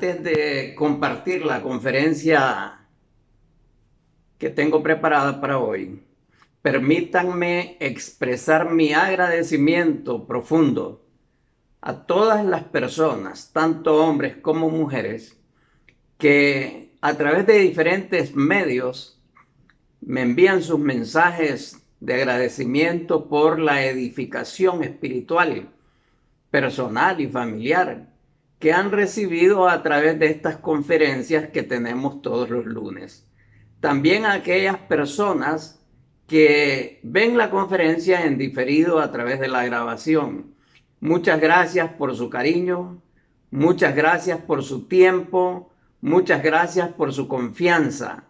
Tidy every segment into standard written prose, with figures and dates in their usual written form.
Antes de compartir la conferencia que tengo preparada para hoy, permítanme expresar mi agradecimiento profundo a todas las personas, tanto hombres como mujeres, que a través de diferentes medios me envían sus mensajes de agradecimiento por la edificación espiritual, personal y familiar que han recibido a través de estas conferencias que tenemos todos los lunes. También a aquellas personas que ven la conferencia en diferido a través de la grabación. Muchas gracias por su cariño, muchas gracias por su tiempo, muchas gracias por su confianza.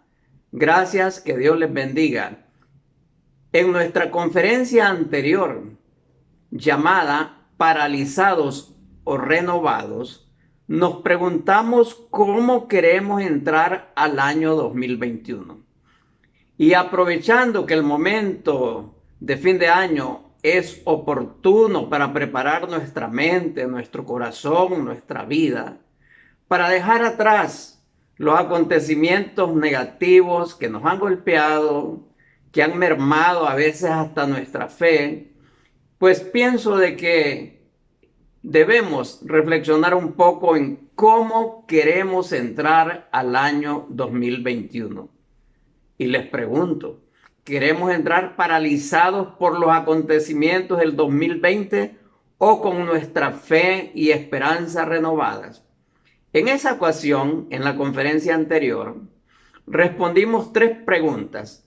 Gracias, que Dios les bendiga. En nuestra conferencia anterior, llamada Paralizados o Renovados, nos preguntamos cómo queremos entrar al año 2021. Y aprovechando que el momento de fin de año es oportuno para preparar nuestra mente, nuestro corazón, nuestra vida, para dejar atrás los acontecimientos negativos que nos han golpeado, que han mermado a veces hasta nuestra fe, pues pienso de que debemos reflexionar un poco en cómo queremos entrar al año 2021. Y les pregunto, ¿queremos entrar paralizados por los acontecimientos del 2020 o con nuestra fe y esperanza renovadas? En esa ocasión, en la conferencia anterior, respondimos 3 preguntas.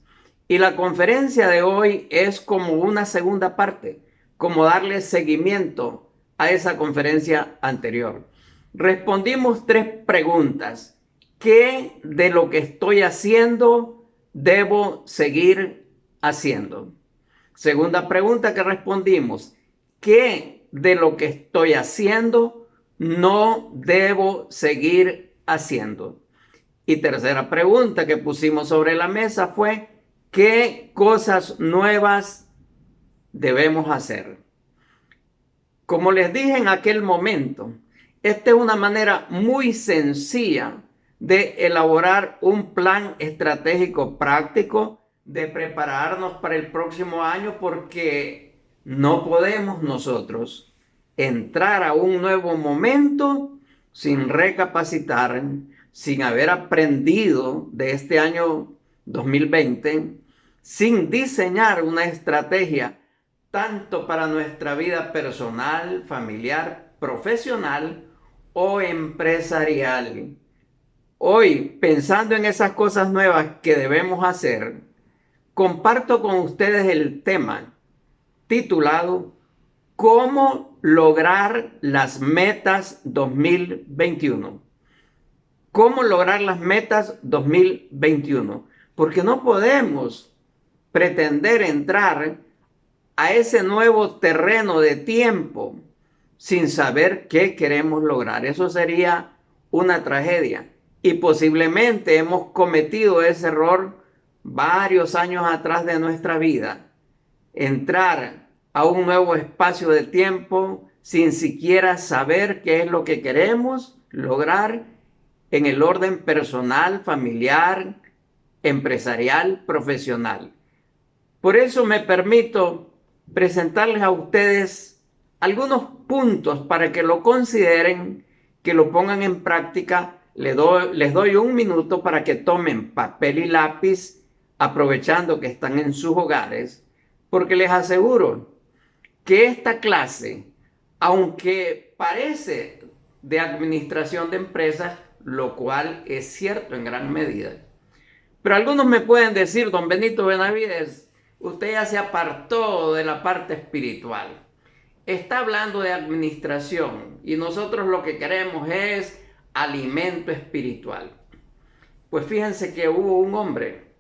Y la conferencia de hoy es como una segunda parte, como darle seguimiento a esa conferencia anterior. Respondimos 3 preguntas. ¿Qué de lo que estoy haciendo debo seguir haciendo? Segunda pregunta que respondimos. ¿Qué de lo que estoy haciendo no debo seguir haciendo? Y tercera pregunta que pusimos sobre la mesa fue, ¿qué cosas nuevas debemos hacer? Como les dije en aquel momento, esta es una manera muy sencilla de elaborar un plan estratégico práctico, de prepararnos para el próximo año, porque no podemos nosotros entrar a un nuevo momento sin recapacitar, sin haber aprendido de este año 2020, sin diseñar una estrategia tanto para nuestra vida personal, familiar, profesional o empresarial. Hoy, pensando en esas cosas nuevas que debemos hacer, comparto con ustedes el tema titulado ¿Cómo lograr las metas 2021? ¿Cómo lograr las metas 2021? Porque no podemos pretender entrar a ese nuevo terreno de tiempo sin saber qué queremos lograr. Eso sería una tragedia. Y posiblemente hemos cometido ese error varios años atrás de nuestra vida. Entrar a un nuevo espacio de tiempo sin siquiera saber qué es lo que queremos lograr en el orden personal, familiar, empresarial, profesional. Por eso me permito presentarles a ustedes algunos puntos para que lo consideren, que lo pongan en práctica. Les doy 1 minuto para que tomen papel y lápiz, aprovechando que están en sus hogares, porque les aseguro que esta clase, aunque parece de administración de empresas, lo cual es cierto en gran medida, pero algunos me pueden decir, don Benito Benavides, usted ya se apartó de la parte espiritual. Está hablando de administración y nosotros lo que queremos es alimento espiritual. Pues fíjense que hubo un hombre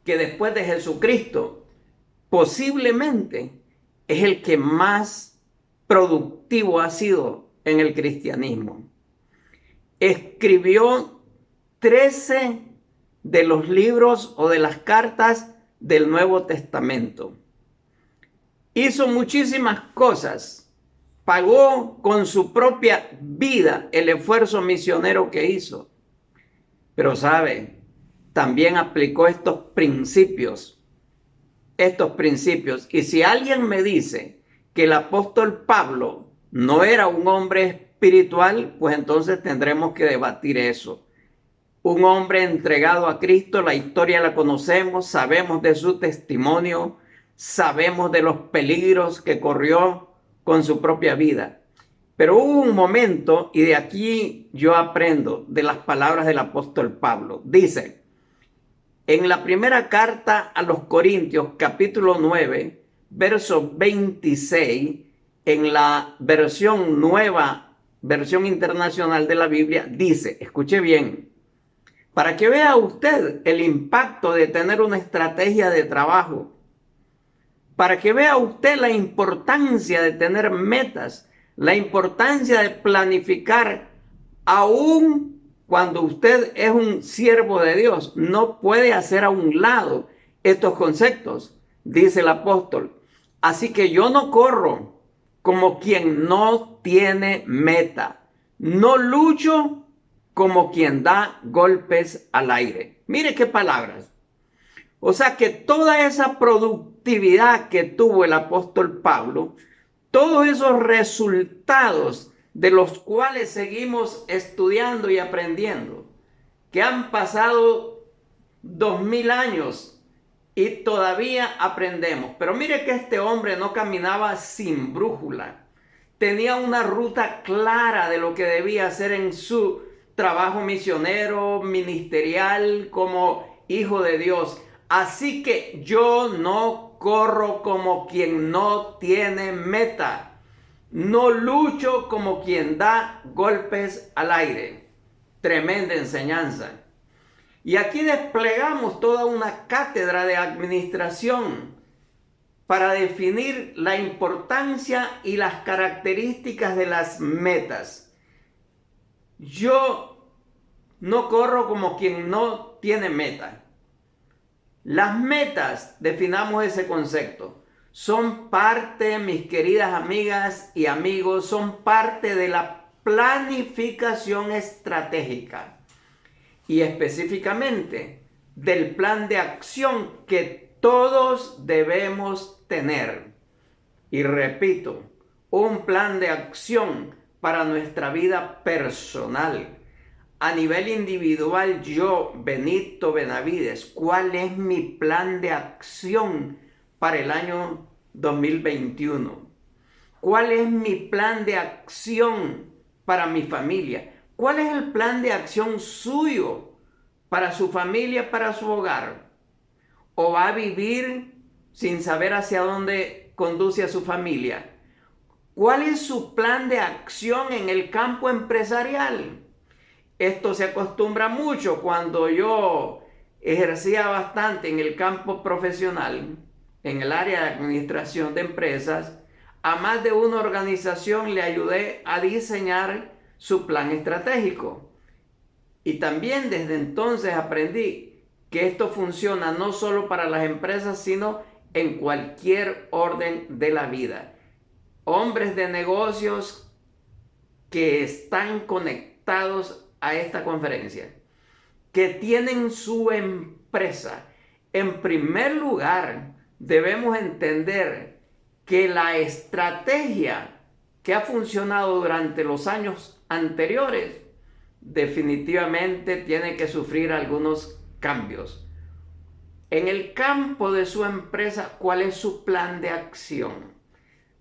que después de Jesucristo posiblemente es el que más productivo ha sido en el cristianismo. Escribió 13 de los libros o de las cartas del Nuevo Testamento. Hizo muchísimas cosas pagó con su propia vida el esfuerzo misionero que hizo. Pero sabe, también aplicó estos principios. Y si alguien me dice que el apóstol Pablo no era un hombre espiritual, pues entonces tendremos que debatir eso. Un hombre entregado a Cristo, la historia la conocemos, sabemos de su testimonio, sabemos de los peligros que corrió con su propia vida. Pero hubo un momento, y de aquí yo aprendo de las palabras del apóstol Pablo. Dice, en la primera carta a los Corintios, capítulo 9, verso 26, en la versión nueva, versión internacional de la Biblia, dice, escuche bien, para que vea usted el impacto de tener una estrategia de trabajo, para que vea usted la importancia de tener metas, la importancia de planificar, aún cuando usted es un siervo de Dios, no puede hacer a un lado estos conceptos, dice el apóstol. Así que yo no corro como quien no tiene meta, no lucho como quien da golpes al aire. Mire qué palabras. O sea que toda esa productividad que tuvo el apóstol Pablo, todos esos resultados de los cuales seguimos estudiando y aprendiendo, que han pasado 2000 años y todavía aprendemos. Pero mire que este hombre no caminaba sin brújula. Tenía una ruta clara de lo que debía hacer en su trabajo misionero, ministerial, como hijo de Dios. Así que yo no corro como quien no tiene meta. No lucho como quien da golpes al aire. Tremenda enseñanza. Y aquí desplegamos toda una cátedra de administración para definir la importancia y las características de las metas. Yo no corro como quien no tiene meta. Las metas, definamos ese concepto, son parte, mis queridas amigas y amigos, son parte de la planificación estratégica y específicamente del plan de acción que todos debemos tener. Y repito, un plan de acción para nuestra vida personal. A nivel individual, yo, Benito Benavides, ¿cuál es mi plan de acción para el año 2021? ¿Cuál es mi plan de acción para mi familia? ¿Cuál es el plan de acción suyo para su familia, para su hogar? ¿O va a vivir sin saber hacia dónde conduce a su familia? ¿Cuál es su plan de acción en el campo empresarial? Esto se acostumbra mucho cuando yo ejercía bastante en el campo profesional, en el área de administración de empresas. A más de una organización le ayudé a diseñar su plan estratégico. Y también desde entonces aprendí que esto funciona no solo para las empresas, sino en cualquier orden de la vida. Hombres de negocios que están conectados a esta conferencia, que tienen su empresa, en primer lugar debemos entender que la estrategia que ha funcionado durante los años anteriores definitivamente tiene que sufrir algunos cambios. En el campo de su empresa, ¿cuál es su plan de acción?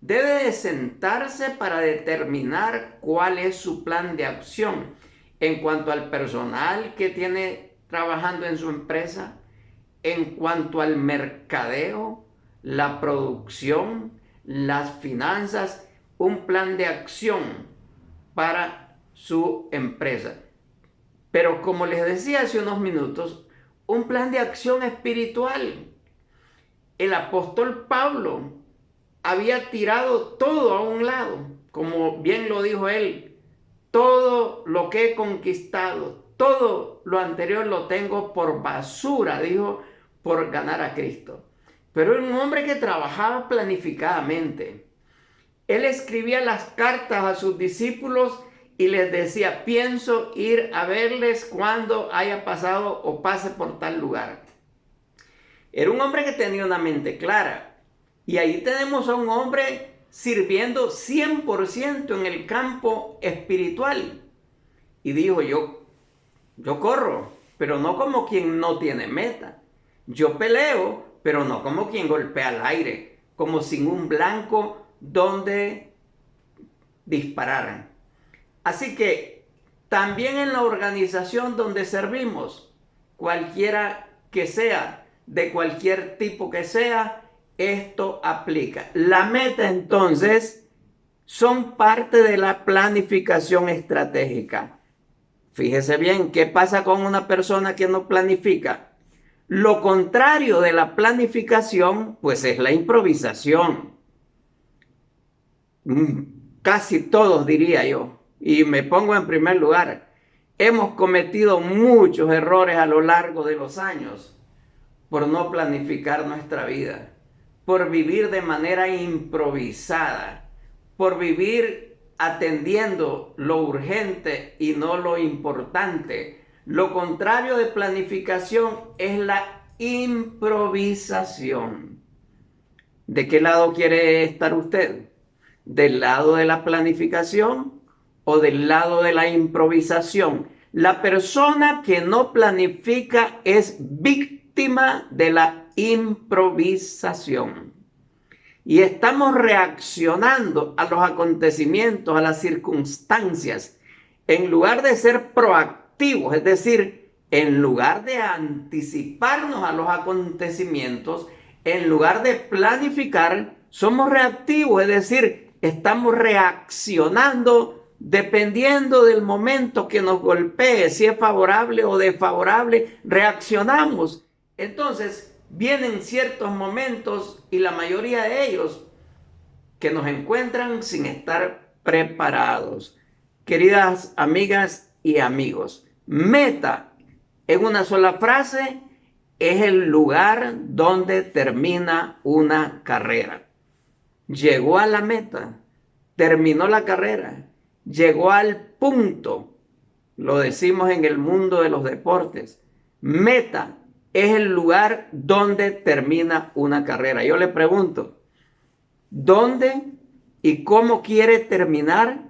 Debe de sentarse para determinar cuál es su plan de acción en cuanto al personal que tiene trabajando en su empresa, en cuanto al mercadeo, la producción, las finanzas, un plan de acción para su empresa. Pero como les decía hace unos minutos, un plan de acción espiritual. El apóstol Pablo había tirado todo a un lado, como bien lo dijo él, todo lo que he conquistado, todo lo anterior lo tengo por basura, dijo, por ganar a Cristo. Pero era un hombre que trabajaba planificadamente. Él escribía las cartas a sus discípulos y les decía, pienso ir a verles cuando haya pasado o pase por tal lugar. Era un hombre que tenía una mente clara. Y ahí tenemos a un hombre sirviendo 100% en el campo espiritual. Y dijo, yo corro, pero no como quien no tiene meta. Yo peleo, pero no como quien golpea al aire, como sin un blanco donde disparar. Así que también en la organización donde servimos, cualquiera que sea, de cualquier tipo que sea, esto aplica. La meta entonces son parte de la planificación estratégica. Fíjese bien, ¿qué pasa con una persona que no planifica? Lo contrario de la planificación, pues es la improvisación. Casi todos, diría yo, y me pongo en primer lugar, hemos cometido muchos errores a lo largo de los años por no planificar nuestra vida, por vivir de manera improvisada, por vivir atendiendo lo urgente y no lo importante. Lo contrario de planificación es la improvisación. ¿De qué lado quiere estar usted? ¿Del lado de la planificación o del lado de la improvisación? La persona que no planifica es víctima de la improvisación. Y estamos reaccionando a los acontecimientos, a las circunstancias, en lugar de ser proactivos, es decir, en lugar de anticiparnos a los acontecimientos, en lugar de planificar, somos reactivos, es decir, estamos reaccionando dependiendo del momento que nos golpee, si es favorable o desfavorable, reaccionamos. Entonces, vienen ciertos momentos y la mayoría de ellos que nos encuentran sin estar preparados. Queridas amigas y amigos, meta en una sola frase es el lugar donde termina una carrera. Llegó a la meta, terminó la carrera, llegó al punto, lo decimos en el mundo de los deportes. Meta es el lugar donde termina una carrera. Yo le pregunto, ¿dónde y cómo quiere terminar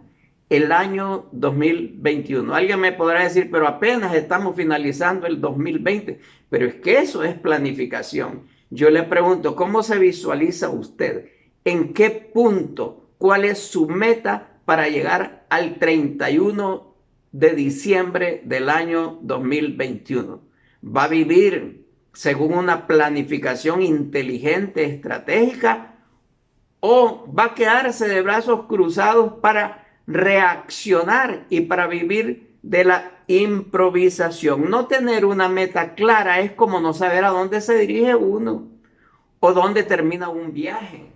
el año 2021? Alguien me podrá decir, pero apenas estamos finalizando el 2020. Pero es que eso es planificación. Yo le pregunto, ¿cómo se visualiza usted? ¿En qué punto? ¿Cuál es su meta para llegar al 31 de diciembre del año 2021? ¿Va a vivir según una planificación inteligente, estratégica? ¿O va a quedarse de brazos cruzados para reaccionar y para vivir de la improvisación? No tener una meta clara es como no saber a dónde se dirige uno o dónde termina un viaje.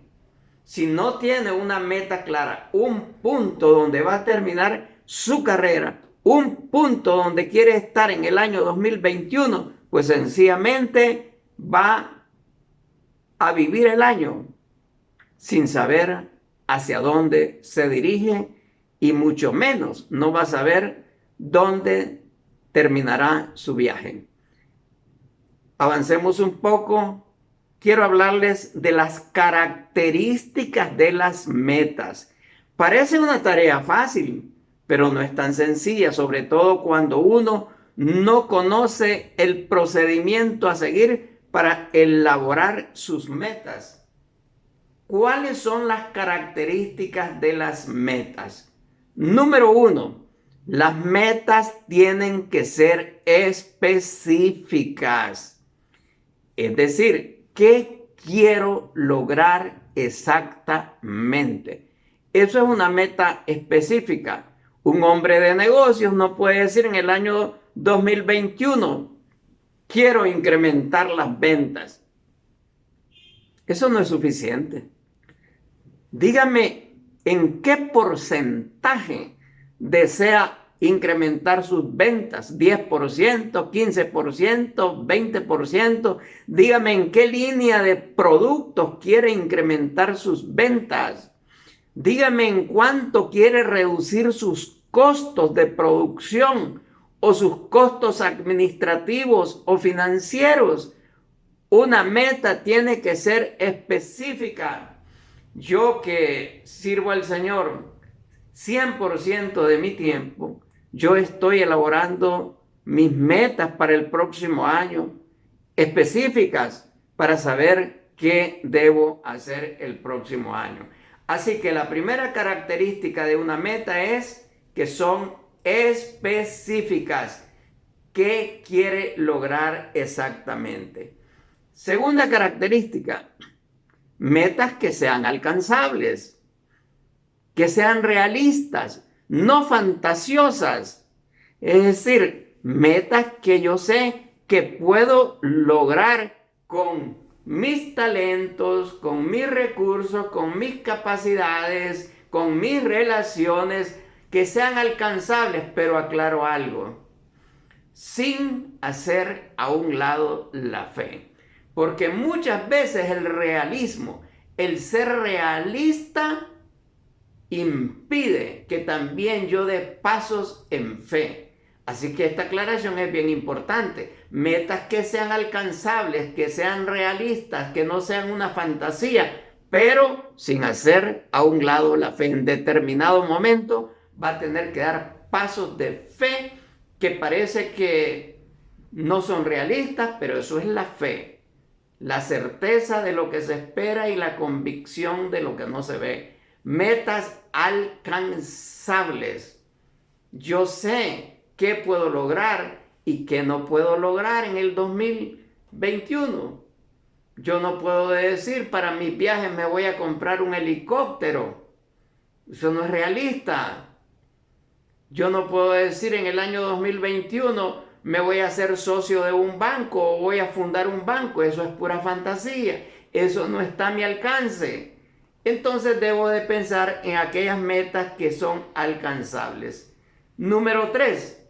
Si no tiene una meta clara, un punto donde va a terminar su carrera, un punto donde quiere estar en el año 2021, pues sencillamente va a vivir el año sin saber hacia dónde se dirige y mucho menos no va a saber dónde terminará su viaje. Avancemos un poco. Quiero hablarles de las características de las metas. Parece una tarea fácil, pero no es tan sencilla, sobre todo cuando uno no conoce el procedimiento a seguir para elaborar sus metas. ¿Cuáles son las características de las metas? Número 1, las metas tienen que ser específicas. Es decir, ¿qué quiero lograr exactamente? Eso es una meta específica. Un hombre de negocios no puede decir en el año 2021, quiero incrementar las ventas. Eso no es suficiente. Dígame en qué porcentaje desea incrementar sus ventas, 10%, 15%, 20%. Dígame en qué línea de productos quiere incrementar sus ventas. Dígame en cuánto quiere reducir sus costos de producción o sus costos administrativos o financieros. Una meta tiene que ser específica. Yo que sirvo al Señor 100% de mi tiempo, yo estoy elaborando mis metas para el próximo año, específicas para saber qué debo hacer el próximo año. Así que la primera característica de una meta es que son específicas. ¿Qué quiere lograr exactamente? Segunda característica, metas que sean alcanzables, que sean realistas, no fantasiosas. Es decir, metas que yo sé que puedo lograr con mis talentos, con mis recursos, con mis capacidades, con mis relaciones, que sean alcanzables, pero aclaro algo, sin hacer a un lado la fe. Porque muchas veces el realismo, el ser realista, impide que también yo dé pasos en fe. Así que esta aclaración es bien importante. Metas que sean alcanzables, que sean realistas, que no sean una fantasía, pero sin hacer a un lado la fe. En determinado momento va a tener que dar pasos de fe que parece que no son realistas, pero eso es la fe. La certeza de lo que se espera y la convicción de lo que no se ve. Metas alcanzables. Yo sé qué puedo lograr y qué no puedo lograr en el 2021. Yo no puedo decir para mis viajes me voy a comprar un helicóptero. Eso no es realista. Yo no puedo decir en el año 2021 me voy a hacer socio de un banco o voy a fundar un banco. Eso es pura fantasía. Eso no está a mi alcance. Entonces debo de pensar en aquellas metas que son alcanzables. Número 3,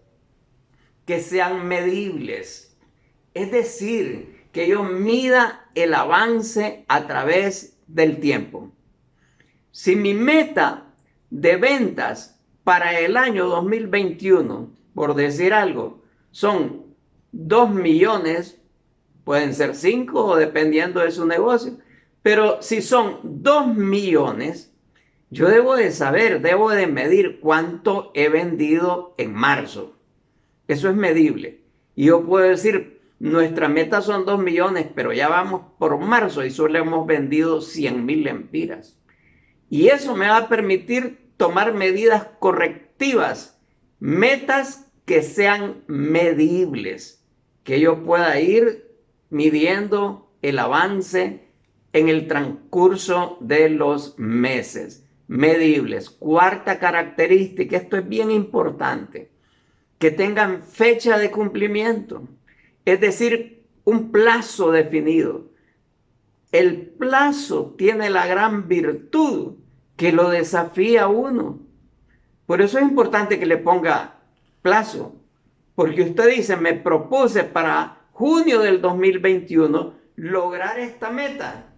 que sean medibles. Es decir, que yo mida el avance a través del tiempo. Si mi meta de ventas para el año 2021, por decir algo, son 2 millones, pueden ser 5 o dependiendo de su negocio, pero si son 2 millones, yo debo de saber, debo de medir cuánto he vendido en marzo. Eso es medible. Y yo puedo decir, nuestra meta son 2 millones, pero ya vamos por marzo y solo hemos vendido 100,000 lempiras. Y eso me va a permitir tomar medidas correctivas, metas que sean medibles, que yo pueda ir midiendo el avance en el transcurso de los meses. Medibles. Cuarta característica, esto es bien importante, que tengan fecha de cumplimiento, es decir, un plazo definido. El plazo tiene la gran virtud que lo desafía a uno. Por eso es importante que le ponga plazo, porque usted dice, me propuse para junio del 2021 lograr esta meta,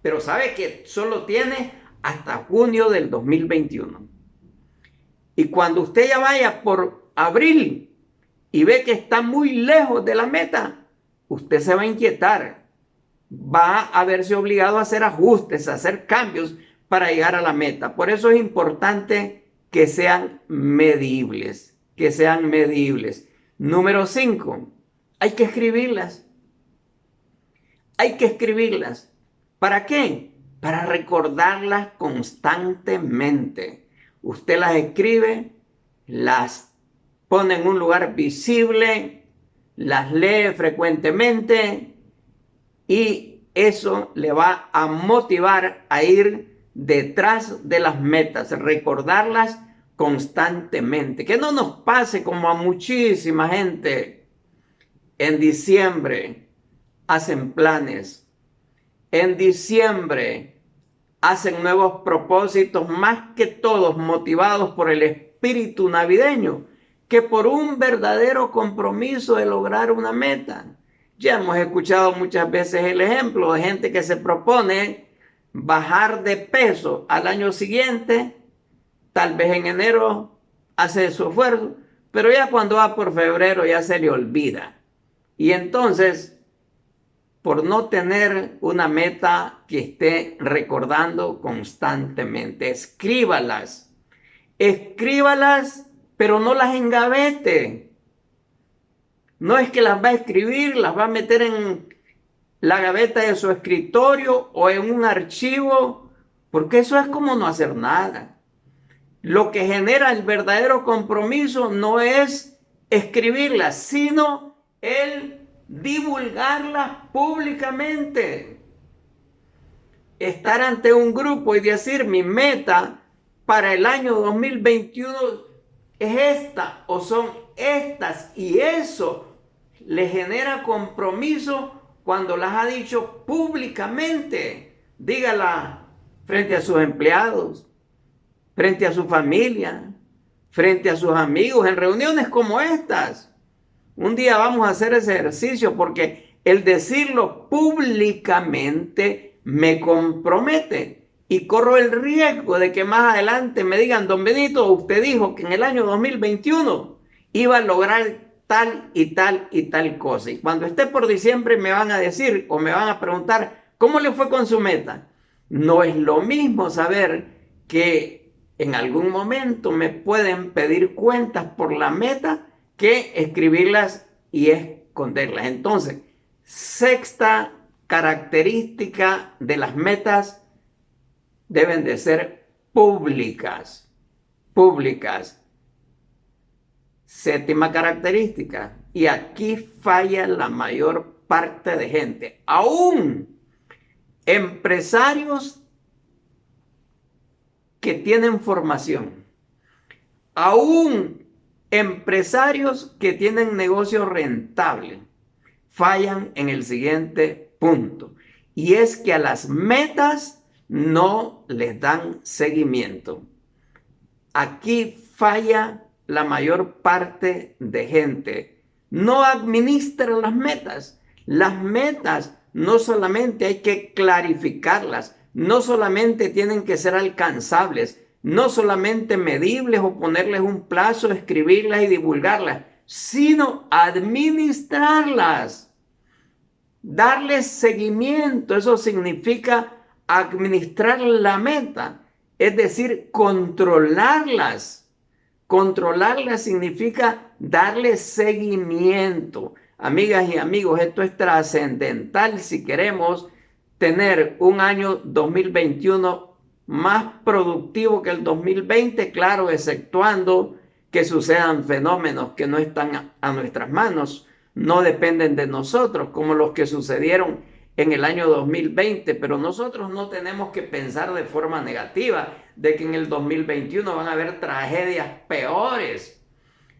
pero sabe que solo tiene hasta junio del 2021. Y cuando usted ya vaya por abril y ve que está muy lejos de la meta, usted se va a inquietar, va a verse obligado a hacer ajustes, a hacer cambios para llegar a la meta. Por eso es importante que sean medibles, que sean medibles. Número 5, hay que escribirlas. Hay que escribirlas. ¿Para qué? Para recordarlas constantemente. Usted las escribe, las pone en un lugar visible, las lee frecuentemente y eso le va a motivar a ir detrás de las metas, recordarlas constantemente. Que no nos pase como a muchísima gente. En diciembre hacen planes. En diciembre hacen nuevos propósitos, más que todos motivados por el espíritu navideño, que por un verdadero compromiso de lograr una meta. Ya hemos escuchado muchas veces el ejemplo de gente que se propone bajar de peso al año siguiente, tal vez en enero hace su esfuerzo, pero ya cuando va por febrero ya se le olvida. Y entonces, por no tener una meta que esté recordando constantemente, escríbalas, pero no las engavete. No es que las va a escribir, las va a meter en la gaveta de su escritorio o en un archivo, porque eso es como no hacer nada. Lo que genera el verdadero compromiso no es escribirlas, sino el divulgarlas públicamente. Estar ante un grupo y decir mi meta para el año 2021 es esta o son estas, y eso le genera compromiso cuando las ha dicho públicamente. Dígala frente a sus empleados, frente a su familia, frente a sus amigos, en reuniones como estas. Un día vamos a hacer ese ejercicio porque el decirlo públicamente me compromete y corro el riesgo de que más adelante me digan: don Benito, usted dijo que en el año 2021 iba a lograr tal y tal y tal cosa. Y cuando esté por diciembre me van a decir o me van a preguntar ¿cómo le fue con su meta? No es lo mismo saber que en algún momento me pueden pedir cuentas por la meta que escribirlas y esconderlas. Entonces, sexta característica de las metas: deben de ser públicas. Séptima característica, y aquí falla la mayor parte de gente, aún empresarios que tienen formación, aún empresarios que tienen negocio rentable, fallan en el siguiente punto, y es que a las metas no les dan seguimiento. Aquí falla la mayor parte de gente. No administra las metas. Las metas no solamente hay que clarificarlas, no solamente tienen que ser alcanzables, no solamente medibles o ponerles un plazo, escribirlas y divulgarlas, sino administrarlas, darles seguimiento. Eso significa administrar la meta, es decir, controlarlas. Controlarlas significa darle seguimiento. Amigas y amigos, esto es trascendental si queremos tener un año 2021 más productivo que el 2020, claro, exceptuando que sucedan fenómenos que no están a nuestras manos, no dependen de nosotros, como los que sucedieron en el año 2020, pero nosotros no tenemos que pensar de forma negativa de que en el 2021 van a haber tragedias peores,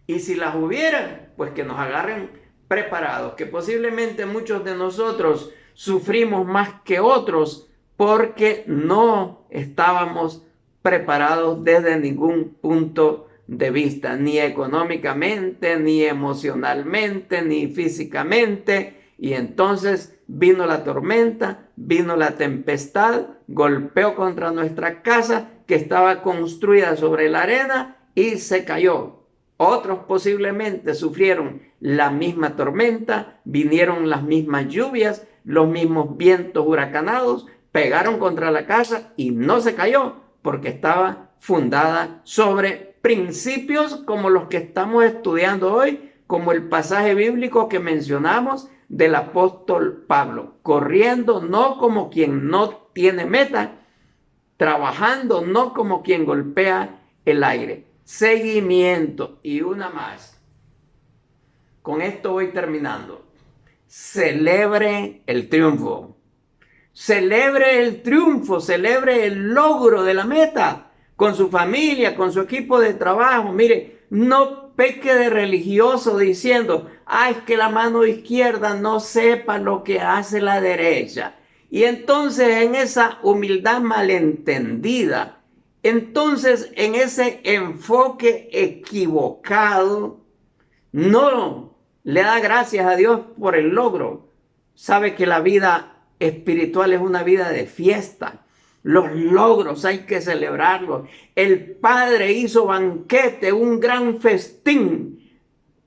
y si las hubieran, pues que nos agarren preparados, que posiblemente muchos de nosotros sufrimos más que otros porque no estábamos preparados desde ningún punto de vista, ni económicamente, ni emocionalmente, ni físicamente. Y entonces vino la tormenta, vino la tempestad, golpeó contra nuestra casa que estaba construida sobre la arena y se cayó. Otros posiblemente sufrieron la misma tormenta, vinieron las mismas lluvias, los mismos vientos huracanados, pegaron contra la casa y no se cayó porque estaba fundada sobre principios como los que estamos estudiando hoy, como el pasaje bíblico que mencionamos del apóstol Pablo, corriendo no como quien no tiene meta, trabajando no como quien golpea el aire. Seguimiento. Y una más. Con esto voy terminando. Celebre el triunfo. Celebre el triunfo, celebre el logro de la meta con su familia, con su equipo de trabajo. Mire, no peque de religioso diciendo: es que la mano izquierda no sepa lo que hace la derecha. Y entonces en esa humildad malentendida, entonces en ese enfoque equivocado, no le da gracias a Dios por el logro. Sabe que la vida espiritual es una vida de fiesta. Los logros hay que celebrarlos. El Padre hizo banquete, un gran festín,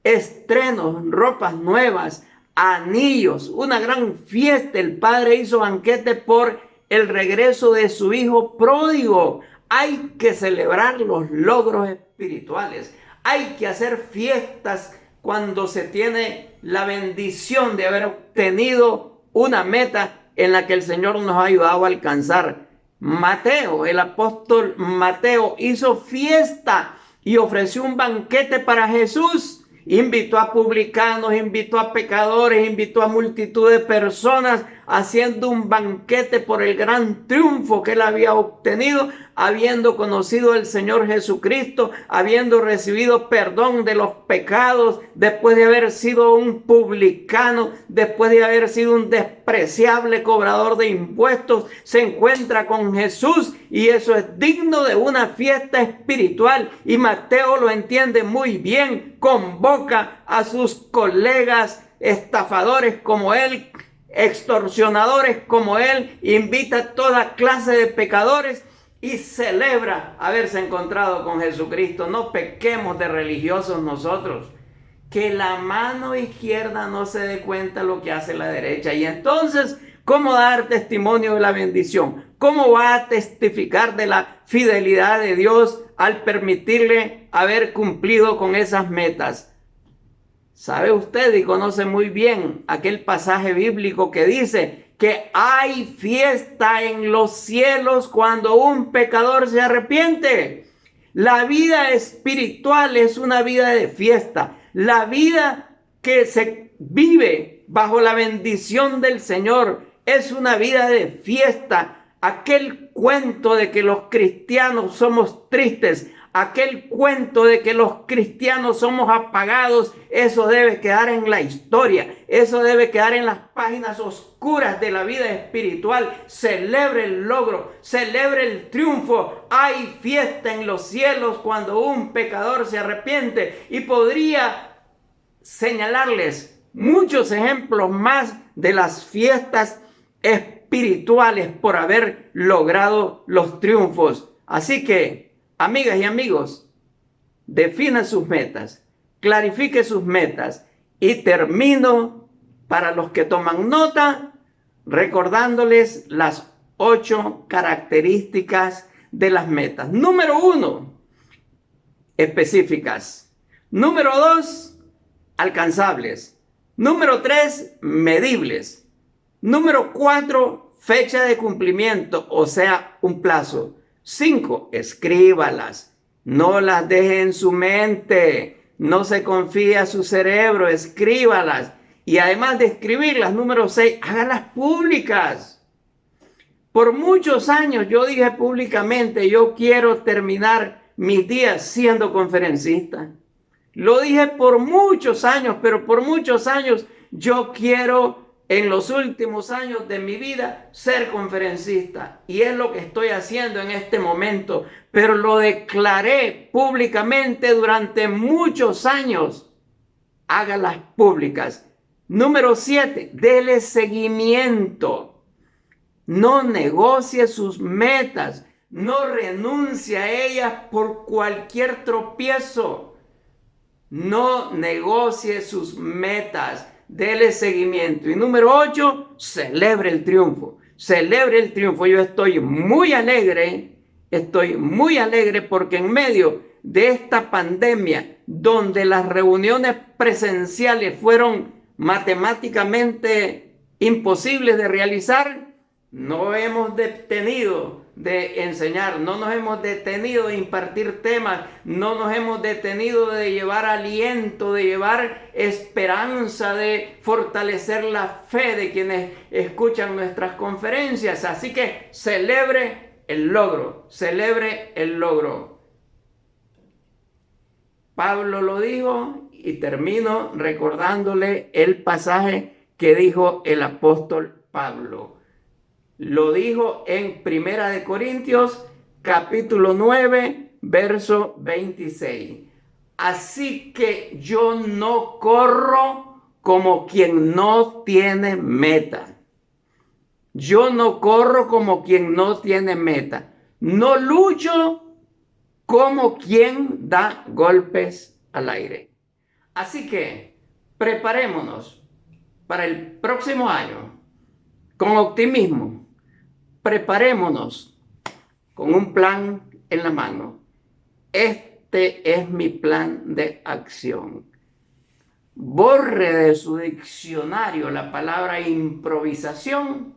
estrenos, ropas nuevas, anillos, una gran fiesta. El Padre hizo banquete por el regreso de su Hijo pródigo. Hay que celebrar los logros espirituales. Hay que hacer fiestas cuando se tiene la bendición de haber obtenido una meta en la que el Señor nos ha ayudado a alcanzar. Mateo, el apóstol Mateo, hizo fiesta y ofreció un banquete para Jesús. Invitó a publicanos, invitó a pecadores, invitó a multitud de personas, haciendo un banquete por el gran triunfo que él había obtenido, habiendo conocido al Señor Jesucristo, habiendo recibido perdón de los pecados, después de haber sido un publicano, después de haber sido un despreciable cobrador de impuestos, se encuentra con Jesús, y eso es digno de una fiesta espiritual. Y Mateo lo entiende muy bien, convoca a sus colegas estafadores como él, extorsionadores como él, invita a toda clase de pecadores y celebra haberse encontrado con Jesucristo. No pequemos de religiosos nosotros. Que la mano izquierda no se dé cuenta lo que hace la derecha. Y entonces, ¿cómo dar testimonio de la bendición? ¿Cómo va a testificar de la fidelidad de Dios al permitirle haber cumplido con esas metas? ¿Sabe usted y conoce muy bien aquel pasaje bíblico que dice que hay fiesta en los cielos cuando un pecador se arrepiente? La vida espiritual es una vida de fiesta. La vida que se vive bajo la bendición del Señor es una vida de fiesta. Aquel cuento de que los cristianos somos tristes, aquel cuento de que los cristianos somos apagados, eso debe quedar en la historia, eso debe quedar en las páginas oscuras de la vida espiritual. Celebre el logro, celebre el triunfo. Hay fiesta en los cielos cuando un pecador se arrepiente, y podría señalarles muchos ejemplos más de las fiestas espirituales por haber logrado los triunfos. Así que, amigas y amigos, defina sus metas, clarifique sus metas, y termino, para los que toman nota, recordándoles las 8 características de las metas. Número 1, específicas. Número 2, alcanzables. Número 3, medibles. Número 4, fecha de cumplimiento, o sea, un plazo. 5, escríbalas, no las deje en su mente, no se confíe a su cerebro, escríbalas. Y además de escribirlas, número 6, hágalas públicas. Por muchos años yo dije públicamente, yo quiero terminar mis días siendo conferencista. Lo dije por muchos años, pero por muchos años yo quiero, en los últimos años de mi vida, ser conferencista, y es lo que estoy haciendo en este momento, pero lo declaré públicamente durante muchos años. Hágalas públicas. Número 7, dele seguimiento. No negocie sus metas, no renuncie a ellas por cualquier tropiezo. No negocie sus metas, dele seguimiento. Y número 8, celebre el triunfo. Celebre el triunfo. Yo estoy muy alegre porque en medio de esta pandemia, donde las reuniones presenciales fueron matemáticamente imposibles de realizar, no hemos detenido de enseñar, no nos hemos detenido de impartir temas, no nos hemos detenido de llevar aliento, de llevar esperanza, de fortalecer la fe de quienes escuchan nuestras conferencias. Así que celebre el logro, celebre el logro. Pablo lo dijo, y termino recordándole el pasaje que dijo el apóstol Pablo. Lo dijo en Primera de Corintios, capítulo 9, verso 26. Así que yo no corro como quien no tiene meta. Yo no corro como quien no tiene meta. No lucho como quien da golpes al aire. Así que preparémonos para el próximo año con optimismo. Preparémonos con un plan en la mano. Este es mi plan de acción. Borre de su diccionario la palabra improvisación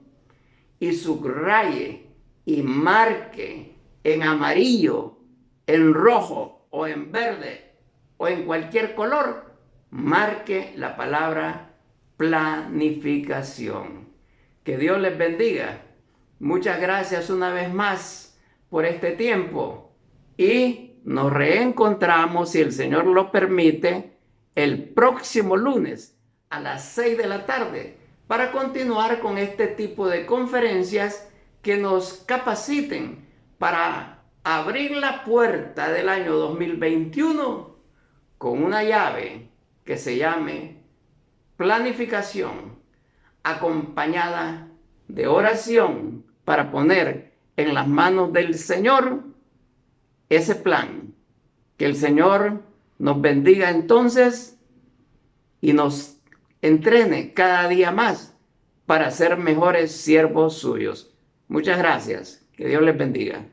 y subraye y marque en amarillo, en rojo o en verde o en cualquier color, marque la palabra planificación. Que Dios les bendiga. Muchas gracias una vez más por este tiempo y nos reencontramos, si el Señor lo permite, el próximo lunes a las 6 de la tarde para continuar con este tipo de conferencias que nos capaciten para abrir la puerta del año 2021 con una llave que se llame planificación, acompañada de oración para poner en las manos del Señor ese plan. Que el Señor nos bendiga entonces y nos entrene cada día más para ser mejores siervos suyos. Muchas gracias. Que Dios les bendiga.